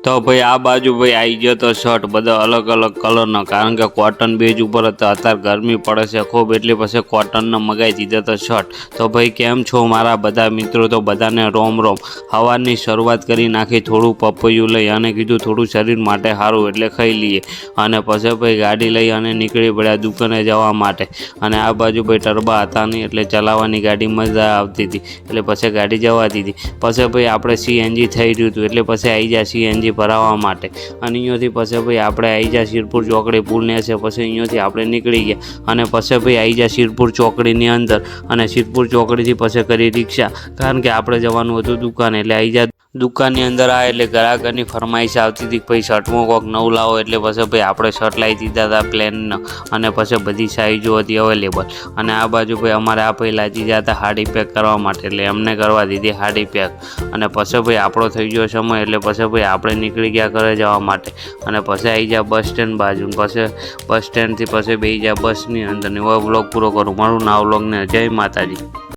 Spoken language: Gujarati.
તો ભાઈ આ બાજુ ભાઈ આવી ગયો તો શર્ટ બધા અલગ અલગ કલરનો, કારણ કે કોટન બેઝ ઉપર હતો, અત્યારે ગરમી પડે છે ખૂબ, એટલે પછી કોટનનો મગાવી દીધો તો શર્ટ। તો ભાઈ કેમ છો મારા બધા મિત્રો? તો બધાને રોમ રોમ। સવારની શરૂઆત કરી નાખી, થોડું પપૈયું લઈ અને કીધું થોડું શરીર માટે સારું એટલે ખાઈ લઈએ, અને પછી ભાઈ ગાડી લઈ અને નીકળી પડ્યા દુકાને જવા માટે। અને આ બાજુ ભાઈ ટરબા હતા નહીં, એટલે ચલાવવાની ગાડી મજા આવતી હતી, એટલે પછી ગાડી જવા દીધી। પછી ભાઈ આપણે સીએનજી થઈ રહ્યું હતું, એટલે પછી આવી જાય સીએનજી ભરાવવા માટે। અને અહીંયાથી પછી ભાઈ આપણે આવી જાય શિરપુર ચોકડી પુલને છે, પછી અહીંયાથી આપણે નીકળી ગયા અને પછી ભાઈ આવી જાય શિરપુર ચોકડીની અંદર, અને શિરપુર ચોકડીથી પછી કરી રિક્ષા, કારણ કે આપણે જવાનું હતું દુકાને, એટલે આવી જાય દુકાનની અંદર આ એટલે ગ્રાહકની ફરમાઈશ આવતી હતી ભાઈ શર્ટમાં કોઈક નવું લાવો, એટલે પછી ભાઈ આપણે શર્ટ લાવી દીધા હતા પ્લેનનો, અને પછી બધી સાઇઝો હતી અવેલેબલ। અને આ બાજુ ભાઈ અમારે આ ભાઈ લાજી જતા હાડી પેક કરવા માટે, એટલે એમને કરવા દીધી હાડી પેક। અને પછી ભાઈ આપણો થઈ ગયો સમય, એટલે પછી ભાઈ આપણે નીકળી ગયા ઘરે જવા માટે। અને પછી આવી જાય બસ સ્ટેન્ડ બાજુ, પછી બસ સ્ટેન્ડથી પછી બેસી જાય બસની અંદર। ને એવો વ્લોગ પૂરો કરું, મારું નામ વ્લોગને જય માતાજી।